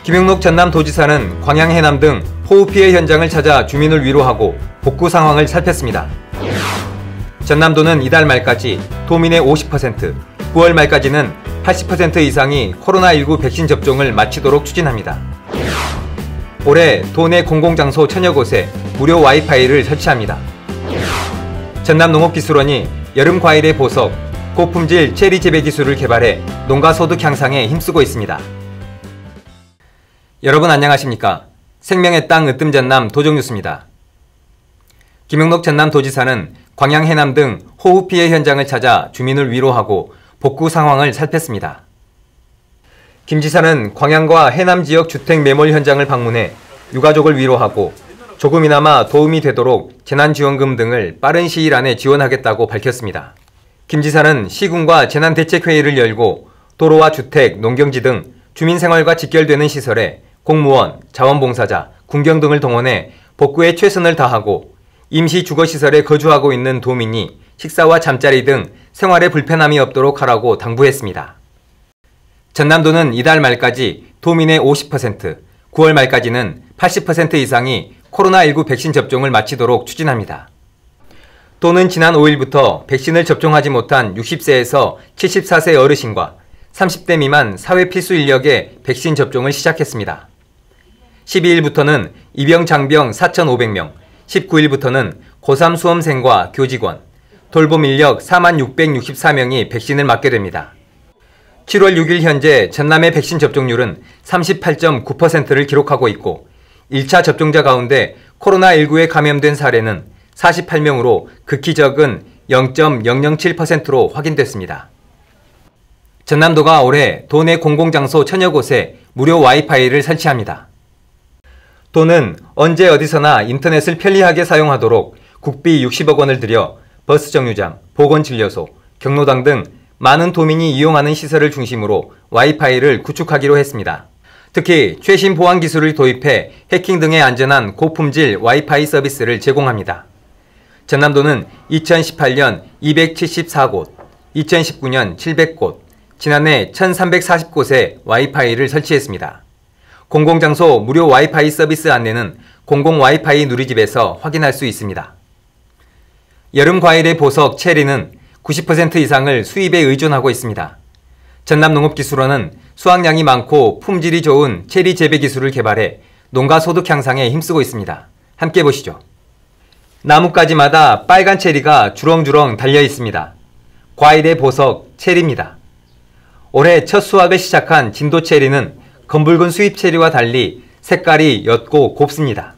김용록 전남도지사는 광양 해남 등 호우 피해 현장을 찾아 주민을 위로하고 복구 상황을 살폈습니다. 전남도는 이달 말까지 도민의 50%, 9월 말까지는 80% 이상이 코로나19 백신 접종을 마치도록 추진합니다. 올해 도내 공공장소 천여 곳에 무료 와이파이를 설치합니다. 전남농업기술원이 여름 과일의 보석, 고품질 체리 재배 기술을 개발해 농가 소득 향상에 힘쓰고 있습니다. 여러분 안녕하십니까? 생명의 땅 으뜸 전남 도정뉴스입니다. 김용록 전남도지사는 광양 해남 등 호우 피해 현장을 찾아 주민을 위로하고 복구 상황을 살폈습니다. 김 지사는 광양과 해남 지역 주택 매몰 현장을 방문해 유가족을 위로하고 조금이나마 도움이 되도록 재난지원금 등을 빠른 시일 안에 지원하겠다고 밝혔습니다. 김 지사는 시군과 재난대책회의를 열고 도로와 주택, 농경지 등 주민생활과 직결되는 시설에 공무원, 자원봉사자, 군경 등을 동원해 복구에 최선을 다하고 임시 주거시설에 거주하고 있는 도민이 식사와 잠자리 등 생활에 불편함이 없도록 하라고 당부했습니다. 전남도는 이달 말까지 도민의 50%, 9월 말까지는 80% 이상이 코로나19 백신 접종을 마치도록 추진합니다. 도는 지난 5일부터 백신을 접종하지 못한 60세에서 74세 어르신과 30대 미만 사회 필수 인력의 백신 접종을 시작했습니다. 12일부터는 입영 장병 4,500명, 19일부터는 고3 수험생과 교직원, 돌봄 인력 46,664명이 백신을 맞게 됩니다. 7월 6일 현재 전남의 백신 접종률은 38.9%를 기록하고 있고 1차 접종자 가운데 코로나19에 감염된 사례는 48명으로 극히 적은 0.007%로 확인됐습니다. 전남도가 올해 도내 공공장소 천여 곳에 무료 와이파이를 설치합니다. 도는 언제 어디서나 인터넷을 편리하게 사용하도록 국비 60억 원을 들여 버스 정류장, 보건진료소, 경로당 등 많은 도민이 이용하는 시설을 중심으로 와이파이를 구축하기로 했습니다. 특히 최신 보안 기술을 도입해 해킹 등의 안전한 고품질 와이파이 서비스를 제공합니다. 전남도는 2018년 274곳, 2019년 700곳, 지난해 1340곳에 와이파이를 설치했습니다. 공공장소 무료 와이파이 서비스 안내는 공공 와이파이 누리집에서 확인할 수 있습니다. 여름 과일의 보석 체리는 90% 이상을 수입에 의존하고 있습니다. 전남농업기술원은 수확량이 많고 품질이 좋은 체리 재배 기술을 개발해 농가 소득 향상에 힘쓰고 있습니다. 함께 보시죠. 나뭇가지마다 빨간 체리가 주렁주렁 달려 있습니다. 과일의 보석 체리입니다. 올해 첫 수확을 시작한 진도 체리는 검붉은 수입 체리와 달리 색깔이 옅고 곱습니다.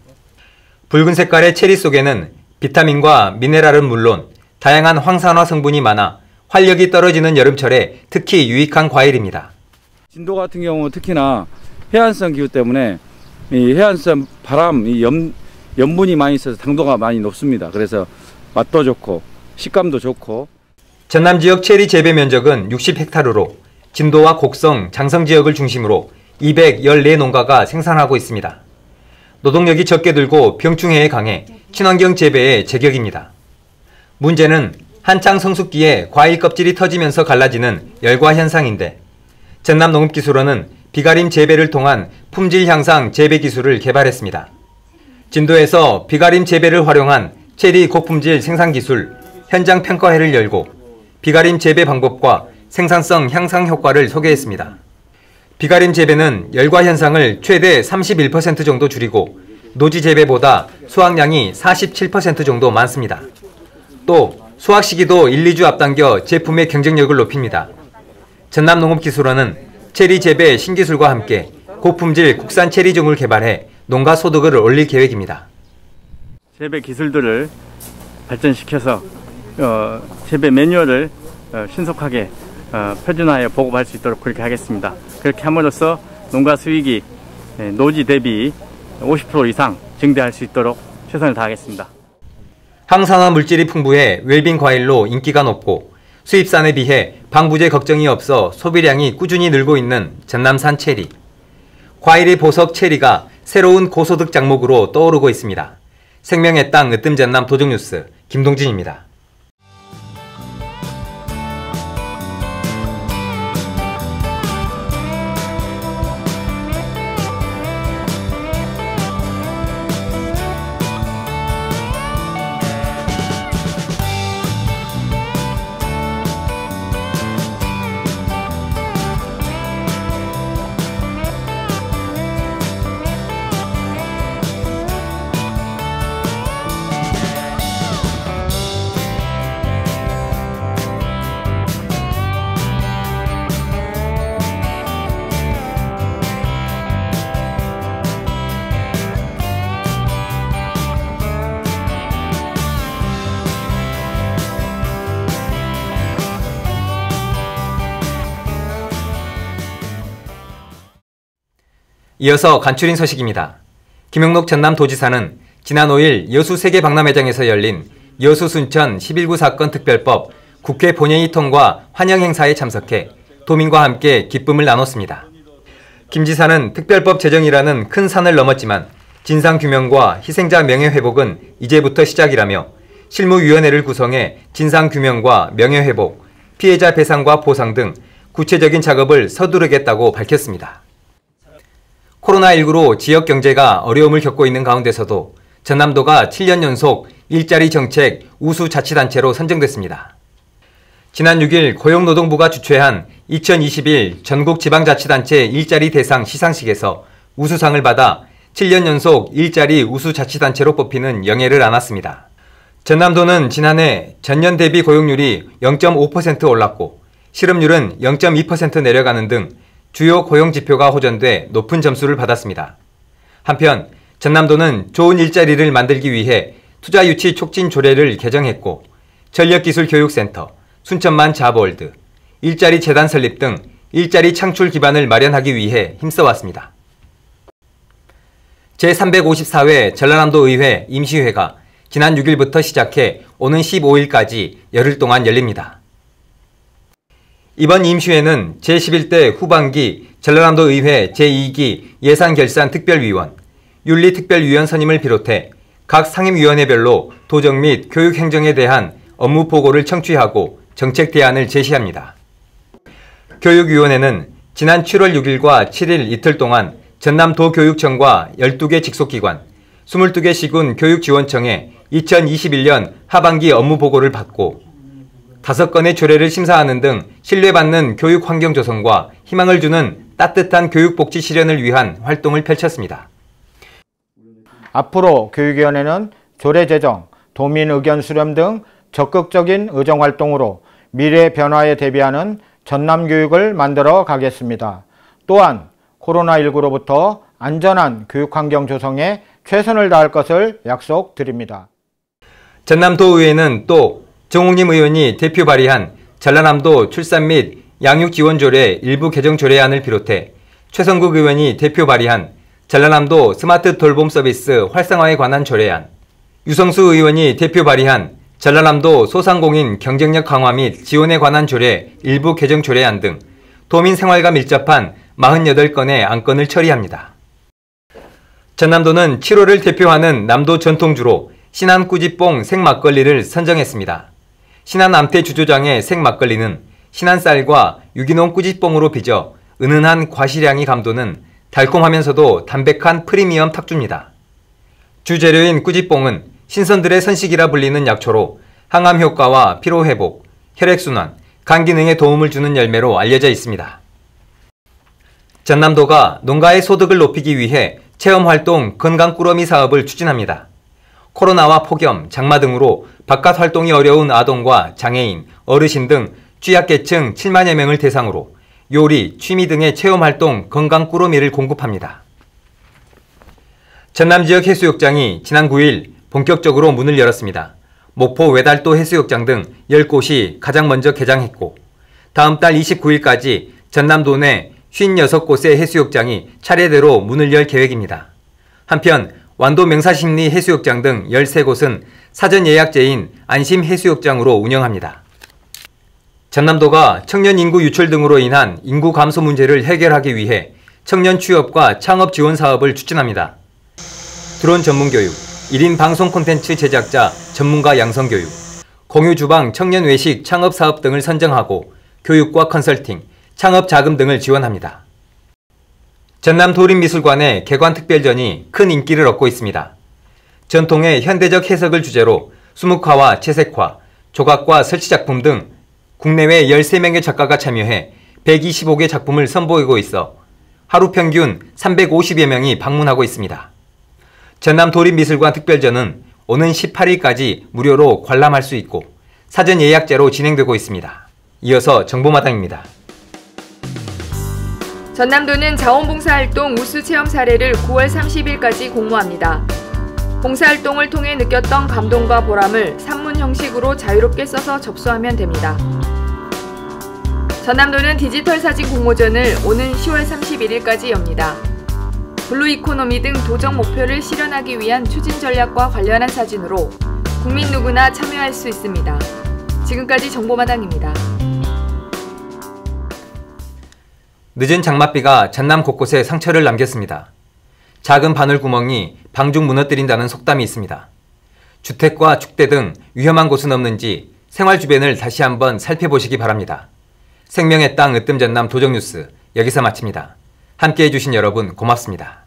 붉은 색깔의 체리 속에는 비타민과 미네랄은 물론 다양한 황산화 성분이 많아 활력이 떨어지는 여름철에 특히 유익한 과일입니다. 진도 같은 경우 특히나 해안성 기후 때문에 이 해안성 바람, 염분이 많이 있어서 당도가 많이 높습니다. 그래서 맛도 좋고 식감도 좋고. 전남 지역 체리 재배 면적은 60헥타르로 진도와 곡성, 장성 지역을 중심으로 214농가가 생산하고 있습니다. 노동력이 적게 들고 병충해에 강해 친환경 재배에 제격입니다. 문제는 한창 성숙기에 과일 껍질이 터지면서 갈라지는 열과 현상인데 전남농업기술원은 비가림 재배를 통한 품질 향상 재배 기술을 개발했습니다. 진도에서 비가림 재배를 활용한 체리 고품질 생산 기술 현장 평가회를 열고 비가림 재배 방법과 생산성 향상 효과를 소개했습니다. 비가림 재배는 열과 현상을 최대 31% 정도 줄이고 노지 재배보다 수확량이 47% 정도 많습니다. 또 수확 시기도 1, 2주 앞당겨 제품의 경쟁력을 높입니다. 전남농업기술원은 체리 재배 신기술과 함께 고품질 국산 체리종을 개발해 농가 소득을 올릴 계획입니다. 재배 기술들을 발전시켜서 재배 매뉴얼을 신속하게 표준화해 보급할 수 있도록 그렇게 하겠습니다. 그렇게 함으로써 농가 수익이 노지 대비 50% 이상 증대할 수 있도록 최선을 다하겠습니다. 항산화 물질이 풍부해 웰빙 과일로 인기가 높고 수입산에 비해 방부제 걱정이 없어 소비량이 꾸준히 늘고 있는 전남산 체리. 과일의 보석 체리가 새로운 고소득 작목으로 떠오르고 있습니다. 생명의 땅 으뜸 전남 도정뉴스 김동진입니다. 이어서 간추린 소식입니다. 김영록 전남도지사는 지난 5일 여수 세계박람회장에서 열린 여수 순천 11구 사건 특별법 국회 본회의 통과 환영 행사에 참석해 도민과 함께 기쁨을 나눴습니다. 김 지사는 특별법 제정이라는 큰 산을 넘었지만 진상규명과 희생자 명예회복은 이제부터 시작이라며 실무위원회를 구성해 진상규명과 명예회복, 피해자 배상과 보상 등 구체적인 작업을 서두르겠다고 밝혔습니다. 코로나19로 지역 경제가 어려움을 겪고 있는 가운데서도 전남도가 7년 연속 일자리 정책 우수 자치단체로 선정됐습니다. 지난 6일 고용노동부가 주최한 2021 전국지방자치단체 일자리 대상 시상식에서 우수상을 받아 7년 연속 일자리 우수 자치단체로 뽑히는 영예를 안았습니다. 전남도는 지난해 전년 대비 고용률이 0.5% 올랐고 실업률은 0.2% 내려가는 등 주요 고용 지표가 호전돼 높은 점수를 받았습니다. 한편 전남도는 좋은 일자리를 만들기 위해 투자 유치 촉진 조례를 개정했고 전력기술교육센터, 순천만 잡월드, 일자리 재단 설립 등 일자리 창출 기반을 마련하기 위해 힘써왔습니다. 제354회 전라남도 의회 임시회가 지난 6일부터 시작해 오는 15일까지 열흘 동안 열립니다. 이번 임시회는 제11대 후반기 전라남도 의회 제2기 예산결산특별위원, 윤리특별위원 선임을 비롯해 각 상임위원회별로 도정 및 교육행정에 대한 업무 보고를 청취하고 정책 대안을 제시합니다. 교육위원회는 지난 7월 6일과 7일 이틀 동안 전남도교육청과 12개 직속기관, 22개 시군 교육지원청에 2021년 하반기 업무 보고를 받고 5건의 조례를 심사하는 등 신뢰받는 교육 환경 조성과 희망을 주는 따뜻한 교육복지 실현을 위한 활동을 펼쳤습니다. 앞으로 교육위원회는 조례 제정, 도민 의견 수렴 등 적극적인 의정활동으로 미래 변화에 대비하는 전남교육을 만들어 가겠습니다. 또한 코로나19로부터 안전한 교육환경 조성에 최선을 다할 것을 약속드립니다. 전남도의회는 또 정옥림 의원이 대표 발의한 전라남도 출산 및 양육 지원 조례 일부 개정 조례안을 비롯해 최성국 의원이 대표 발의한 전라남도 스마트 돌봄 서비스 활성화에 관한 조례안, 유성수 의원이 대표 발의한 전라남도 소상공인 경쟁력 강화 및 지원에 관한 조례 일부 개정 조례안 등 도민 생활과 밀접한 48건의 안건을 처리합니다. 전남도는 7월을 대표하는 남도 전통주로 신안 꾸지뽕 생막걸리를 선정했습니다. 신안 암태 주조장의 생막걸리는 신안쌀과 유기농 꾸지뽕으로 빚어 은은한 과시량이 감도는 달콤하면서도 담백한 프리미엄 탁주입니다. 주재료인 꾸지뽕은 신선들의 선식이라 불리는 약초로 항암 효과와 피로회복, 혈액순환, 간 기능에 도움을 주는 열매로 알려져 있습니다. 전남도가 농가의 소득을 높이기 위해 체험활동 건강꾸러미 사업을 추진합니다. 코로나와 폭염, 장마 등으로 바깥 활동이 어려운 아동과 장애인, 어르신 등 취약계층 7만여 명을 대상으로 요리, 취미 등의 체험활동 건강꾸러미를 공급합니다. 전남지역 해수욕장이 지난 9일 본격적으로 문을 열었습니다. 목포 외달도 해수욕장 등 10곳이 가장 먼저 개장했고 다음 달 29일까지 전남도 내 56곳의 해수욕장이 차례대로 문을 열 계획입니다. 한편 완도 맹사심리 해수욕장 등 13곳은 사전 예약제인 안심해수욕장으로 운영합니다. 전남도가 청년 인구 유출 등으로 인한 인구 감소 문제를 해결하기 위해 청년 취업과 창업 지원 사업을 추진합니다. 드론 전문교육, 1인 방송 콘텐츠 제작자 전문가 양성교육, 공유주방 청년 외식 창업 사업 등을 선정하고 교육과 컨설팅, 창업 자금 등을 지원합니다. 전남도립미술관의 개관특별전이 큰 인기를 얻고 있습니다. 전통의 현대적 해석을 주제로 수묵화와 채색화, 조각과 설치작품 등 국내외 13명의 작가가 참여해 125개 작품을 선보이고 있어 하루 평균 350여 명이 방문하고 있습니다. 전남도립미술관 특별전은 오는 18일까지 무료로 관람할 수 있고 사전 예약제로 진행되고 있습니다. 이어서 정보마당입니다. 전남도는 자원봉사활동 우수 체험 사례를 9월 30일까지 공모합니다. 봉사활동을 통해 느꼈던 감동과 보람을 산문 형식으로 자유롭게 써서 접수하면 됩니다. 전남도는 디지털 사진 공모전을 오는 10월 31일까지 엽니다. 블루 이코노미 등 도정 목표를 실현하기 위한 추진 전략과 관련한 사진으로 국민 누구나 참여할 수 있습니다. 지금까지 정보마당입니다. 늦은 장맛비가 전남 곳곳에 상처를 남겼습니다. 작은 바늘구멍이 방죽 무너뜨린다는 속담이 있습니다. 주택과 축대 등 위험한 곳은 없는지 생활 주변을 다시 한번 살펴보시기 바랍니다. 생명의 땅 으뜸 전남 도정뉴스 여기서 마칩니다. 함께해 주신 여러분 고맙습니다.